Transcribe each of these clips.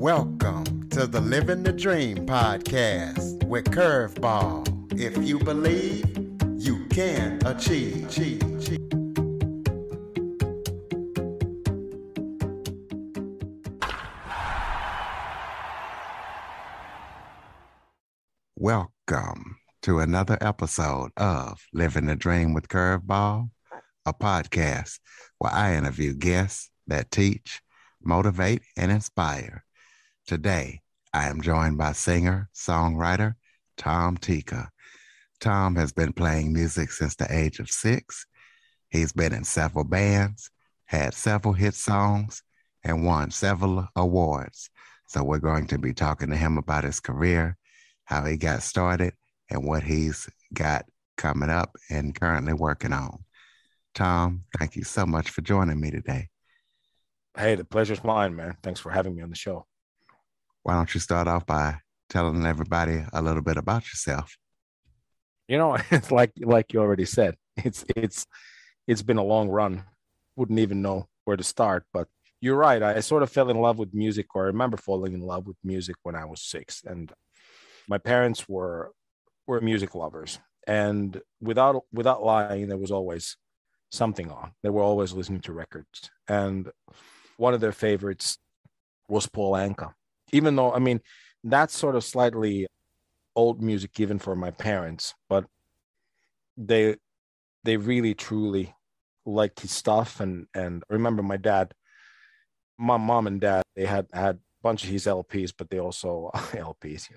Welcome to the Living the Dream podcast with Curveball. If you believe, you can achieve. Welcome to another episode of Living the Dream with Curveball, a podcast where I interview guests that teach, motivate, and inspire. Today, I am joined by singer, songwriter, Tikka. Tom has been playing music since the age of 6. He's been in several bands, had several hit songs, and won several awards. So we're going to be talking to him about his career, how he got started, and what he's got coming up and currently working on. Tom, thank you so much for joining me today. Hey, the pleasure's mine, man. Thanks for having me on the show. Why don't you start off by telling everybody a little bit about yourself? You know, it's like you already said, it's been a long run. Wouldn't even know where to start, but you're right. I sort of fell in love with music, or I remember falling in love with music when I was 6. And my parents were music lovers. And without lying, there was always something on. They were always listening to records. And one of their favorites was Paul Anka. Even though, I mean, that's sort of slightly old music even for my parents, but they really truly liked his stuff. And I remember my mom and dad, they had a bunch of his LPs, but they also LPs,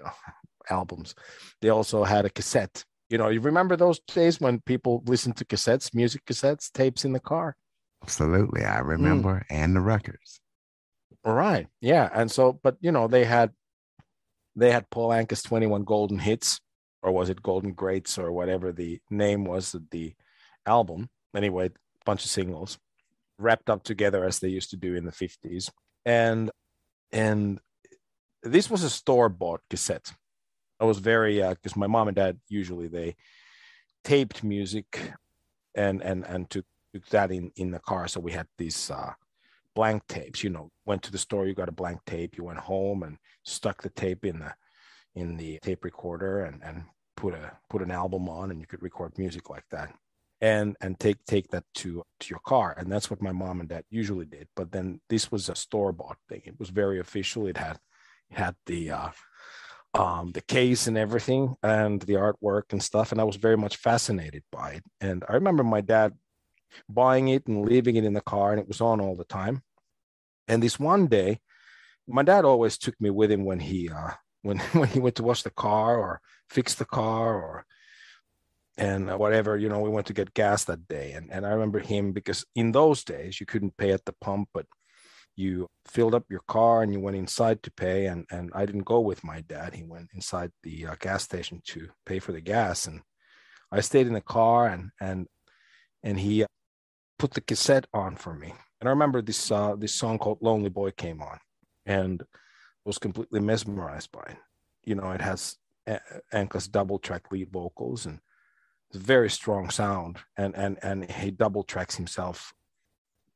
albums. They also had a cassette. You remember those days when people listened to cassettes, music cassettes, tapes in the car? Absolutely. I remember, and the records. All right. Yeah. And so, but they had Paul Anka's 21 Golden Hits, or was it Golden Greats, or whatever the name was of the album. Anyway, a bunch of singles wrapped up together as they used to do in the 50s. And this was a store-bought cassette. I was very, because my mom and dad, usually they taped music and took that in the car. So we had these blank tapes. Went to the store, you got a blank tape, you went home and stuck the tape in the tape recorder and put an album on, and you could record music like that and take that to your car. And that's what my mom and dad usually did. But then this was a store-bought thing. It was very official. It had the case and everything and the artwork and stuff, and I was very much fascinated by it. And I remember my dad buying it and leaving it in the car, and it was on all the time. And this one day, my dad always took me with him when he when he went to wash the car or fix the car and whatever. We went to get gas that day, and I remember him, because in those days you couldn't pay at the pump, but you filled up your car and you went inside to pay. And I didn't go with my dad. He went inside the gas station to pay for the gas, and I stayed in the car, and he put the cassette on for me. And I remember this song called Lonely Boy came on, and was completely mesmerized by it. It has Anka's double track lead vocals, and it's a very strong sound, and he double tracks himself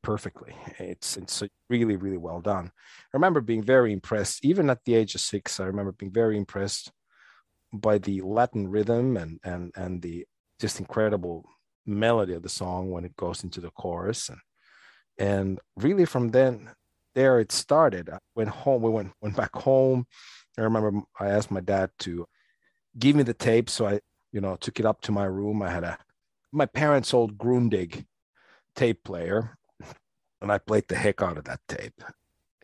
perfectly. It's really, really well done. I remember being very impressed, even at the age of 6. I remember being very impressed by the Latin rhythm and the just incredible melody of the song when it goes into the chorus. And really from there it started. I went home. We went back home. I remember I asked my dad to give me the tape, so I took it up to my room. I had my parents' old Grundig tape player, and I played the heck out of that tape.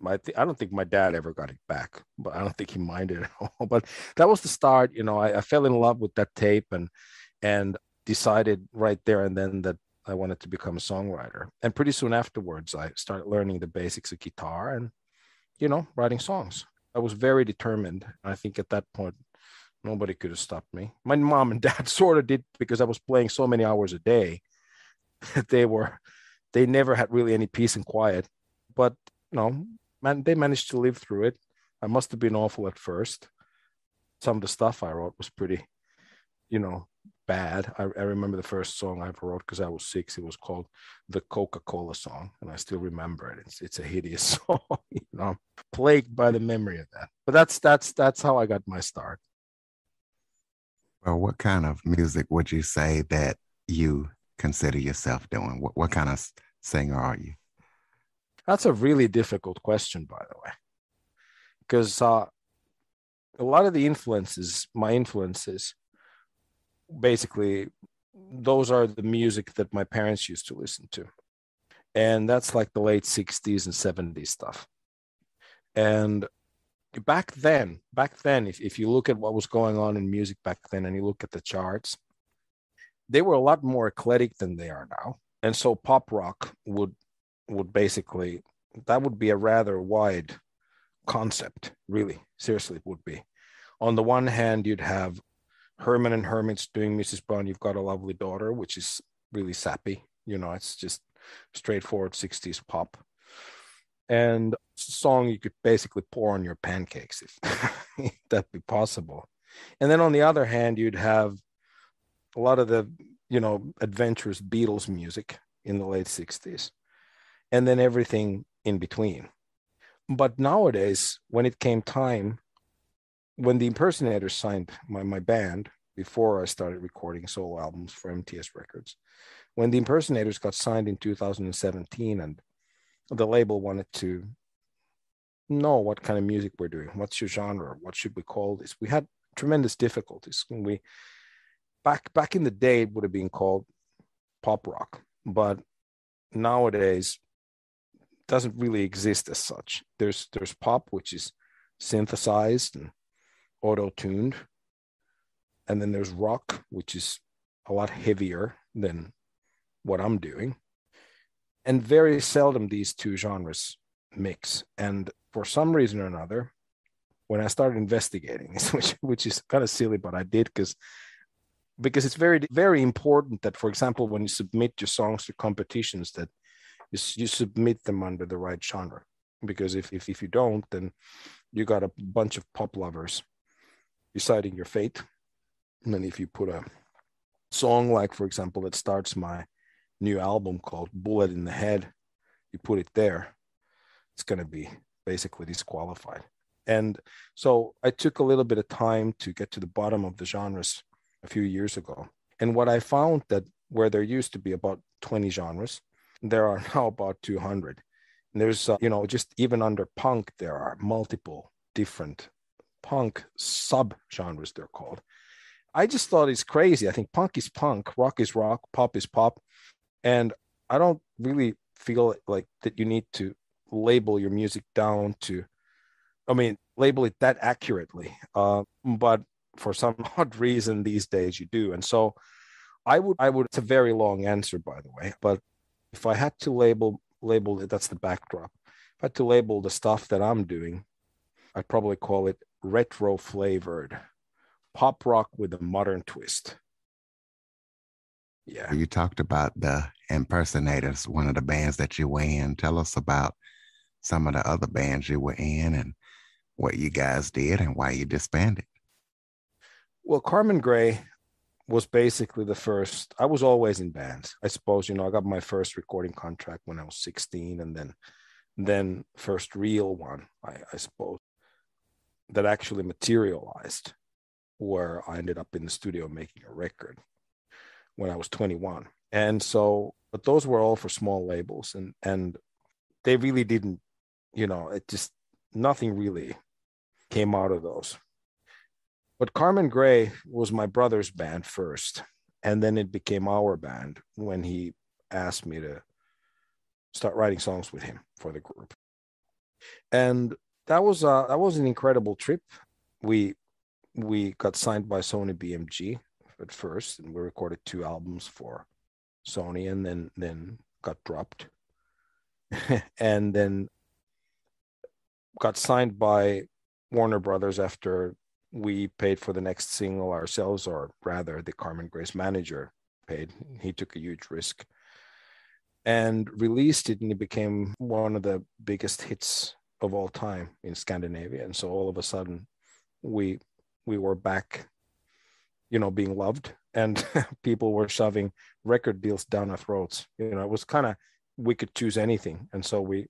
I don't think my dad ever got it back, but I don't think he minded at all. But that was the start. I fell in love with that tape and decided right there and then that I wanted to become a songwriter. And pretty soon afterwards, I started learning the basics of guitar and, writing songs. I was very determined. I think at that point, nobody could have stopped me. My mom and dad sort of did, because I was playing so many hours a day. They never had really any peace and quiet. But, they managed to live through it. I must have been awful at first. Some of the stuff I wrote was pretty, bad. I remember the first song I ever wrote because I was 6. It was called the Coca-Cola song, and I still remember it. It's a hideous song. I'm plagued by the memory of that. But that's how I got my start. Well, what kind of music would you say that you consider yourself doing? What kind of singer are you? That's a really difficult question, by the way, because a lot of my influences, basically, those are the music that my parents used to listen to. And that's like the late 60s and 70s stuff. And back then, if you look at what was going on in music back then and you look at the charts, they were a lot more eclectic than they are now. And so pop rock would basically, that would be a rather wide concept, really. Seriously, it would be. On the one hand, you'd have Herman and Hermits doing Mrs. Brown, You've Got a Lovely Daughter, which is really sappy. It's just straightforward 60s pop. And it's a song you could basically pour on your pancakes if that'd be possible. And then on the other hand, you'd have a lot of the, adventurous Beatles music in the late 60s, and then everything in between. But nowadays, when it came time, when the Impersonators signed my band, before I started recording solo albums for MTS Records, when the Impersonators got signed in 2017 and the label wanted to know what kind of music we're doing, what's your genre, what should we call this, we had tremendous difficulties. When we back in the day, it would have been called pop rock, but nowadays it doesn't really exist as such. There's pop, which is synthesized and auto-tuned, and then there's rock, which is a lot heavier than what I'm doing, and very seldom these two genres mix. And for some reason or another, when I started investigating this, which is kind of silly, but I did because it's very, very important that, for example, when you submit your songs to competitions, that you submit them under the right genre. Because if you don't, then you got a bunch of pop lovers deciding your fate. And then if you put a song like, for example, that starts my new album called Bullet in the Head, you put it there, it's going to be basically disqualified. And so I took a little bit of time to get to the bottom of the genres a few years ago. And what I found, that where there used to be about 20 genres, there are now about 200. And there's, just even under punk, there are multiple different punk sub-genres, they're called. I just thought it's crazy. I think punk is punk, rock is rock, pop is pop. And I don't really feel like that you need to label your music down to, label it that accurately. But for some odd reason these days you do. And so I would, it's a very long answer, by the way, but if I had to label it, that's the backdrop. If I had to label the stuff that I'm doing, I'd probably call it retro flavored pop rock with a modern twist. Yeah. You talked about the Impersonators, one of the bands that you were in. Tell us about some of the other bands you were in and what you guys did and why you disbanded. Well, Carmen Gray was basically the first. I was always in bands. I suppose, I got my first recording contract when I was 16, and then first real one, I suppose, that actually materialized, where I ended up in the studio making a record when I was 21. And so, but those were all for small labels, and they really didn't, it just, nothing really came out of those. But Carmen Gray was my brother's band first, and then it became our band when he asked me to start writing songs with him for the group. And that was an incredible trip. We got signed by Sony BMG at first, and we recorded 2 albums for Sony, and then got dropped, and then got signed by Warner Brothers after we paid for the next single ourselves, or rather the Carmen Gray's manager paid. He took a huge risk and released it, and it became one of the biggest hits of all time in Scandinavia. And so all of a sudden we were back being loved, and people were shoving record deals down our throats. It was kind of, we could choose anything, and so we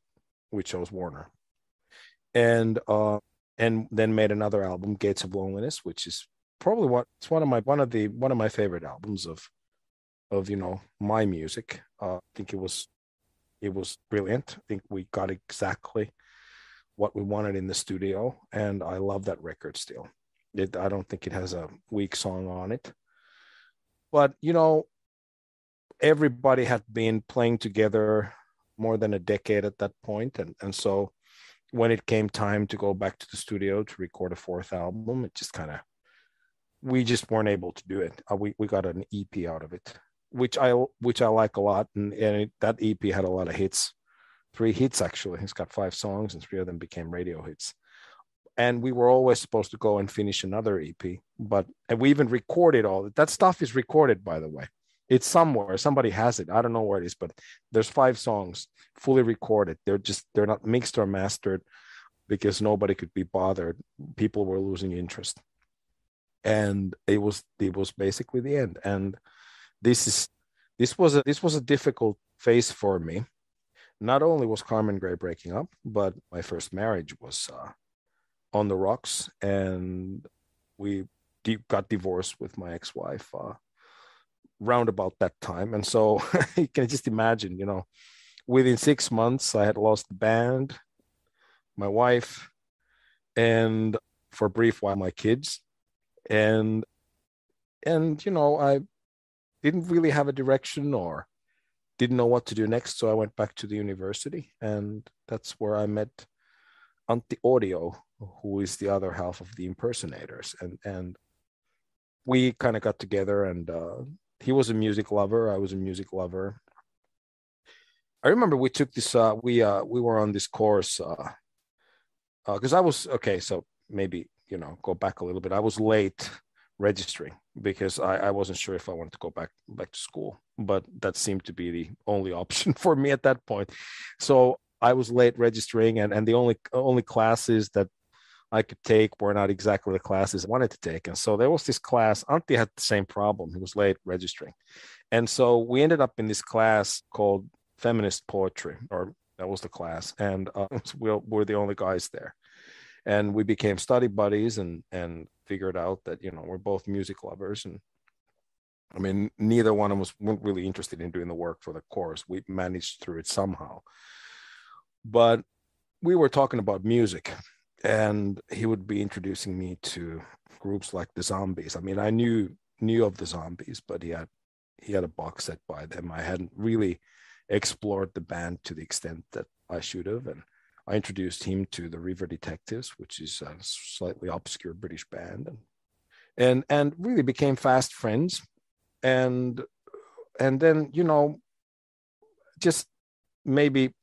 chose Warner, and then made another album, Gates of Loneliness, which is probably it's one of my favorite albums of my music. I think it was brilliant. I think we got exactly what we wanted in the studio, and I love that record still. I don't think it has a weak song on it, but everybody had been playing together more than a decade at that point, and so when it came time to go back to the studio to record a fourth album, it just kind of, we just weren't able to do it. We got an EP out of it, which I like a lot, and that EP had a lot of hits, 3 hits actually. It's got 5 songs, and 3 of them became radio hits. And we were always supposed to go and finish another EP, and we even recorded all that stuff is recorded, by the way. It's somewhere, somebody has it. I don't know where it is, but there's 5 songs fully recorded. They're not mixed or mastered because nobody could be bothered. People were losing interest, and it was basically the end. And this was a difficult phase for me. Not only was Carmen Gray breaking up, but my first marriage was on the rocks, and we got divorced with my ex-wife round about that time. And so you can just imagine, within 6 months, I had lost the band, my wife, and for a brief while, my kids. And I didn't really have a direction or didn't know what to do next. So I went back to the university, and that's where I met Antti Audio, who is the other half of the Impersonators. And we kind of got together, and he was a music lover. I was a music lover. I remember we took this, we were on this course because I was, okay, so maybe, go back a little bit. I was late registering because I wasn't sure if I wanted to go back to school, but that seemed to be the only option for me at that point. So I was late registering, and the only classes that I could take were not exactly the classes I wanted to take. And so there was this class. Antti had the same problem. He was late registering. And so we ended up in this class called Feminist Poetry, or that was the class. And we're the only guys there. And we became study buddies, and figured out that, we're both music lovers. And I mean, neither one of us weren't really interested in doing the work for the course. We managed through it somehow. But we were talking about music, and he would be introducing me to groups like the Zombies. I mean, I knew of the Zombies, but he had a box set by them. I hadn't really explored the band to the extent that I should have. And I introduced him to the River Detectives, which is a slightly obscure British band, and really became fast friends. And then, just maybe,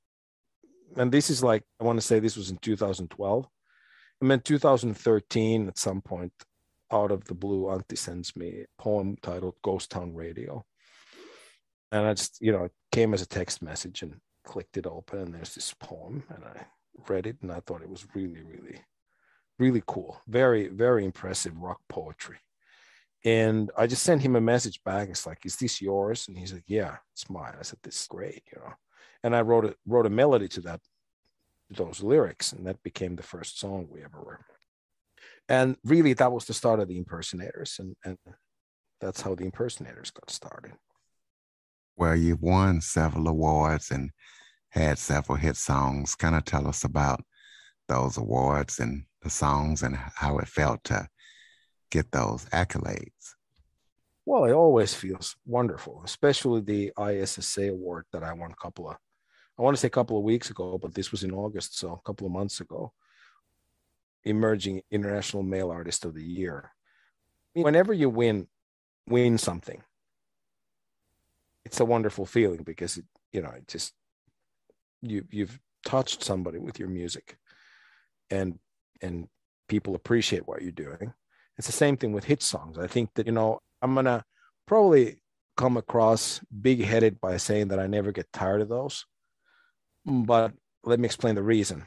and this is like, I want to say this was in 2012. And then 2013, at some point, out of the blue, Antti sends me a poem titled Ghost Town Radio. And I just, it came as a text message, and clicked it open, and there's this poem, and I read it, and I thought it was really, really, really cool. Very, very impressive rock poetry. And I just sent him a message back. It's like, is this yours? And he's like, yeah, it's mine. I said, this is great, And I wrote a melody to those lyrics, and that became the first song we ever wrote. And really, that was the start of the Impersonators, and that's how the Impersonators got started. Well, you've won several awards and had several hit songs. Kind of tell us about those awards and the songs and how it felt to get those accolades. Well, it always feels wonderful, especially the ISSA award that I won I want to say a couple of weeks ago, but this was in August, so a couple of months ago. Emerging International Male Artist of the Year. Whenever you win something, it's a wonderful feeling, because it just, you've touched somebody with your music, and people appreciate what you're doing. It's the same thing with hit songs. I think that, I'm gonna probably come across big-headed by saying that I never get tired of those, but let me explain the reason.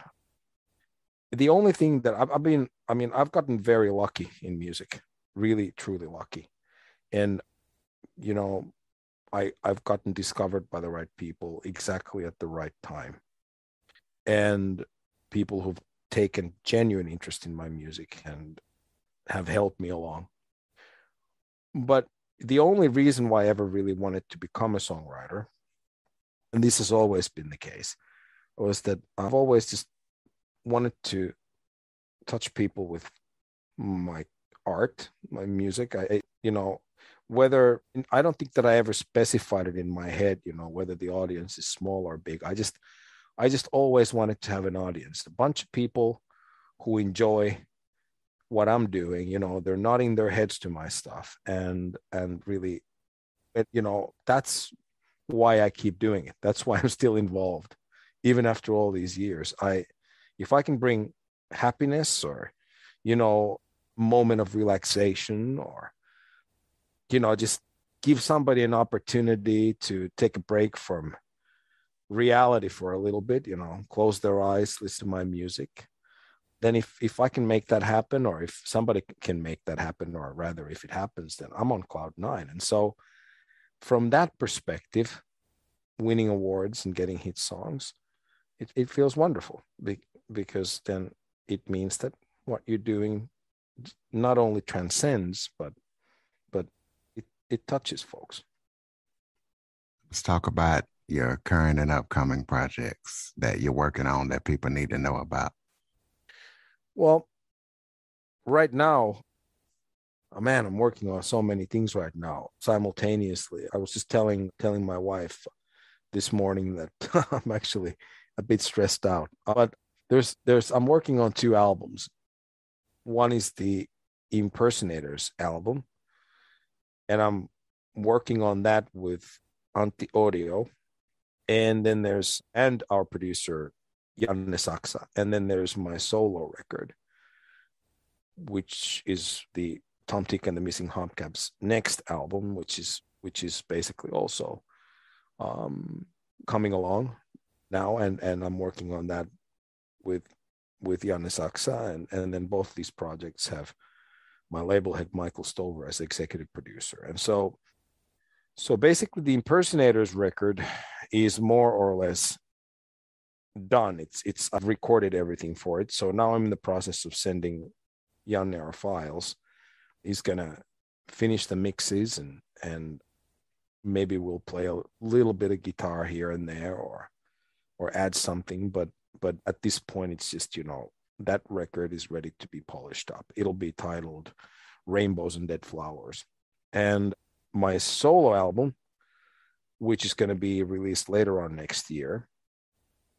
The only thing that I've gotten very lucky in music, really, truly lucky. And, you know, I've gotten discovered by the right people exactly at the right time. And people who've taken genuine interest in my music and have helped me along. But the only reason why I ever really wanted to become a songwriter, and this has always been the case, was that I've always just wanted to touch people with my art, my music. You know, whether I don't think that I ever specified it in my head, you know, whether the audience is small or big. I just always wanted to have an audience, a bunch of people who enjoy what I'm doing. You know, they're nodding their heads to my stuff, and really, you know, that's why I keep doing it. That's why I'm still involved, even after all these years. If I can bring happiness or, you know, moment of relaxation, or, you know, just give somebody an opportunity to take a break from reality for a little bit, you know, close their eyes, listen to my music, then if I can make that happen, or if somebody can make that happen, or rather if it happens, then I'm on cloud nine. And so from that perspective, winning awards and getting hit songs, it feels wonderful, because then it means that what you're doing not only transcends, but it touches folks. Let's talk about your current and upcoming projects that you're working on that people need to know about. Well, right now, oh man, I'm working on so many things right now simultaneously. I was just telling my wife this morning that I'm actually a bit stressed out. But there's I'm working on two albums. One is the Impersonators album, and I'm working on that with Antti Audio. And then there's and our producer Janne Saksa. And then there's my solo record, which is the Tom Tikka and the Missing Hubcap's next album, which is basically also coming along now, and I'm working on that with Janne Saksa, and then both these projects have my label head Michael Stover as executive producer. And so basically the Impersonators record is more or less done. It's I've recorded everything for it. So now I'm in the process of sending Janne our files. He's gonna finish the mixes, and maybe we'll play a little bit of guitar here and there, or add something, but at this point it's just, you know, that record is ready to be polished up. It'll be titled Rainbows and Dead Flowers. And my solo album, which is going to be released later on next year,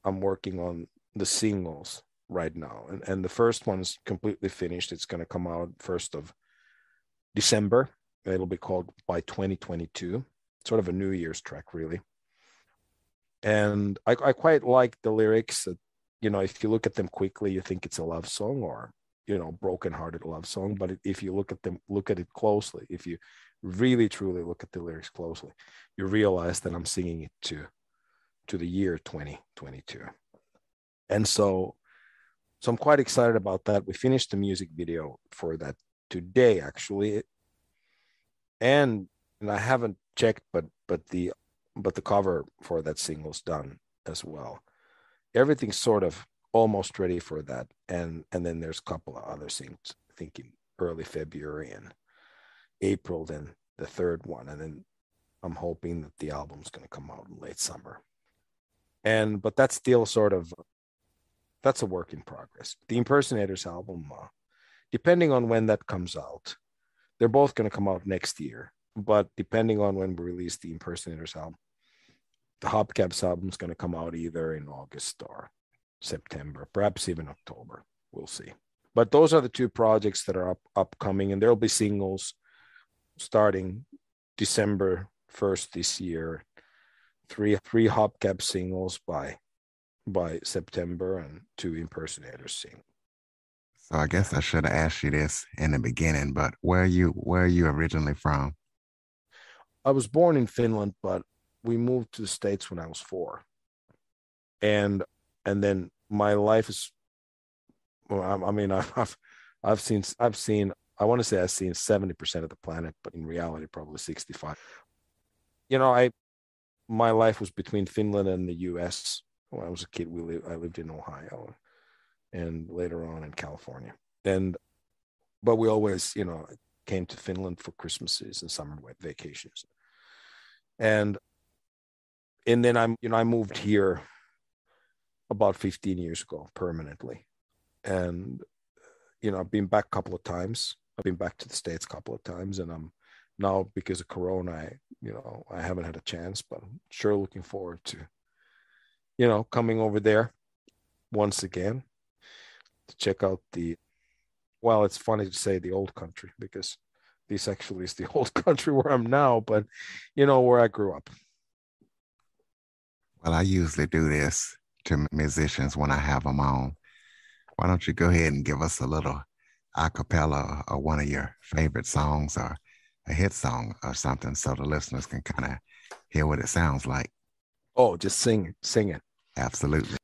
I'm working on the singles right now, and the first one's completely finished. It's going to come out 1st of December. It'll be called By 2022, sort of a New Year's track, really. And I quite like the lyrics. That, you know, if you look at them quickly, you think it's a love song, or, you know, broken-hearted love song. But if you look at it closely, if you really truly look at the lyrics closely, you realize that I'm singing it to the year 2022. And so I'm quite excited about that. We finished the music video for that today, actually, and I haven't checked, but the cover for that single's done as well. Everything's sort of almost ready for that, and then there's a couple of other things, I think in early February and April, then the third one, and then I'm hoping that the album's going to come out in late summer. But that's still sort of, that's a work in progress. The Impersonators album, depending on when that comes out, they're both going to come out next year, but depending on when we release the Impersonators album, the Hubcaps album is going to come out either in August or September, perhaps even October. We'll see. But those are the two projects that are upcoming, and there'll be singles starting December 1st this year. Three Hubcap singles by September, and 2 Impersonators singles. So I guess I should have asked you this in the beginning, but where are you originally from? I was born in Finland, but we moved to the States when I was 4. And then my life is, well, I mean, I've seen I want to say I've seen 70% of the planet, but in reality, probably 65. My life was between Finland and the US. When I was a kid, I lived in Ohio and later on in California. But we always, came to Finland for Christmases and summer vacations. And then I moved here about 15 years ago permanently. And, I've been back a couple of times. I've been back to the States a couple of times, and I'm now, because of Corona, I haven't had a chance, but I'm sure looking forward to, coming over there once again to check out well, it's funny to say the old country, because this actually is the old country where I'm now, but where I grew up. Well, I usually do this to musicians when I have them on. Why don't you go ahead and give us a little a cappella or one of your favorite songs or a hit song or something so the listeners can kind of hear what it sounds like? Oh, just sing it. Absolutely.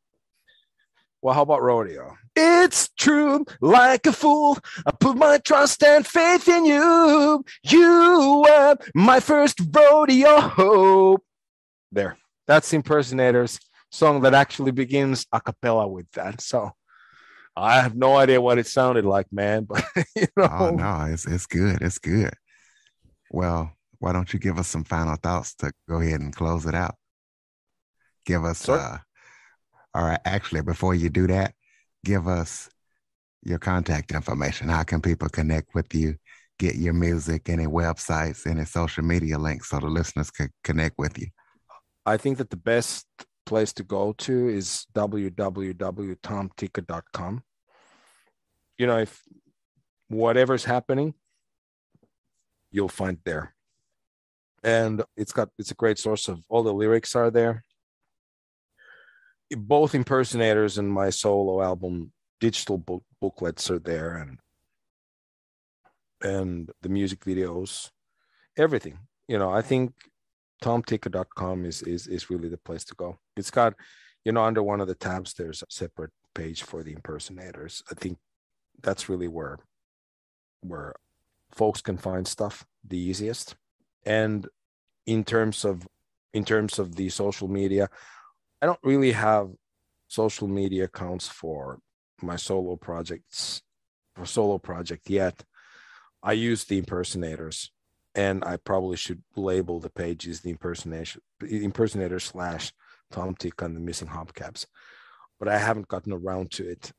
Well, how about Rodeo? It's true, like a fool, I put my trust and faith in you. You were my first rodeo. There. That's Impersonator's song that actually begins a cappella with that. So I have no idea what it sounded like, man, but Oh no, it's good. It's good. Well, why don't you give us some final thoughts to go ahead and close it out? Give us all right, actually, before you do that, give us your contact information. How can people connect with you, get your music, any websites, any social media links so the listeners can connect with you? I think that the best place to go to is www.tomtikka.com. If whatever's happening, you'll find there. And it's a great source of all the lyrics are there. Both Impersonators and my solo album digital booklets are there, and the music videos, everything. I think tomtikka.com is really the place to go. It's got, under one of the tabs, there's a separate page for the Impersonators. I think that's really where folks can find stuff the easiest. And in terms of the social media, I don't really have social media accounts for my solo project yet. I use the Impersonators, and I probably should label the pages the Impersonators / Tom Tikka and the Missing Hubcaps, but I haven't gotten around to it.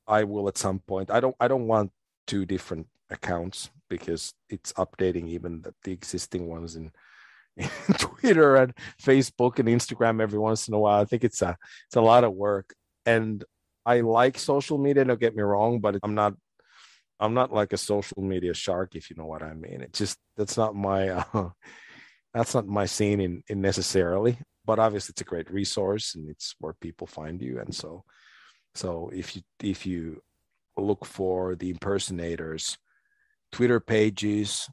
I will at some point. I don't want two different accounts, because it's updating even the existing ones in Twitter and Facebook and Instagram every once in a while. I think it's a lot of work, and I like social media. Don't get me wrong, but I'm not like a social media shark, if you know what I mean. That's not my scene in necessarily. But obviously, it's a great resource, and it's where people find you. And so if you look for the Impersonators Twitter pages,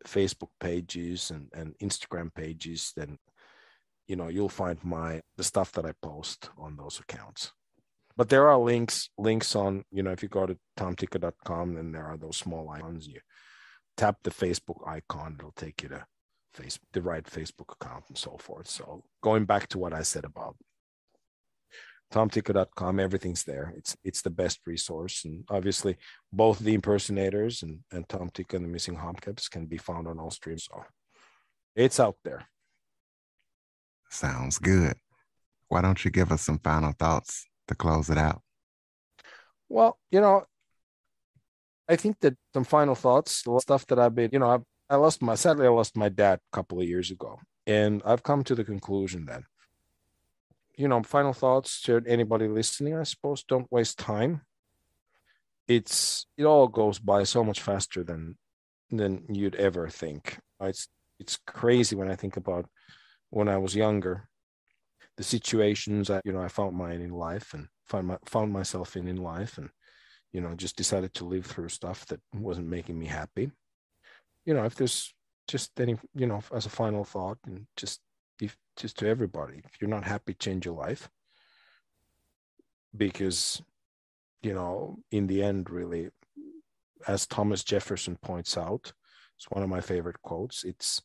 Facebook pages, and Instagram pages, then you'll find the stuff that I post on those accounts. But there are links on, if you go to tomtikka.com, then there are those small icons. You tap the Facebook icon, it'll take you to the right Facebook account and so forth. So going back to what I said about tomtikka.com, everything's there. It's the best resource. And obviously both the Impersonators and Tom Tikka and the Missing Hubcaps can be found on all streams. So it's out there. Sounds good. Why don't you give us some final thoughts to close it out? Well, I think that some final thoughts, stuff that I've been, sadly I lost my dad a couple of years ago. And I've come to the conclusion that, final thoughts to anybody listening, I suppose, don't waste time. It all goes by so much faster than you'd ever think. It's crazy when I think about when I was younger, the situations I found mine in life and found myself in life, and just decided to live through stuff that wasn't making me happy. If there's just any, as a final thought, and just to everybody, if you're not happy, change your life, because in the end, really, as Thomas Jefferson points out, it's one of my favorite quotes. It's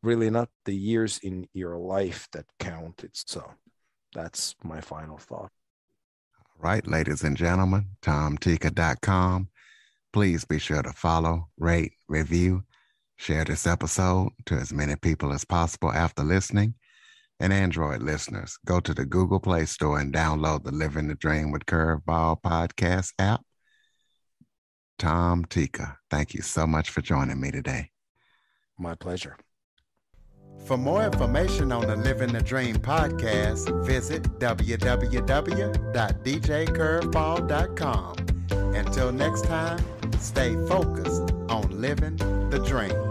really not the years in your life that count. So that's my final thought. All right, ladies and gentlemen, TomTikka.com. Please be sure to follow, rate, review, share this episode to as many people as possible after listening. And Android listeners, go to the Google Play Store and download the Living the Dream with Curveball podcast app. Tom Tikka, thank you so much for joining me today. My pleasure. For more information on the Living the Dream podcast, visit www.djcurveball.com. Until next time, stay focused on living the dream.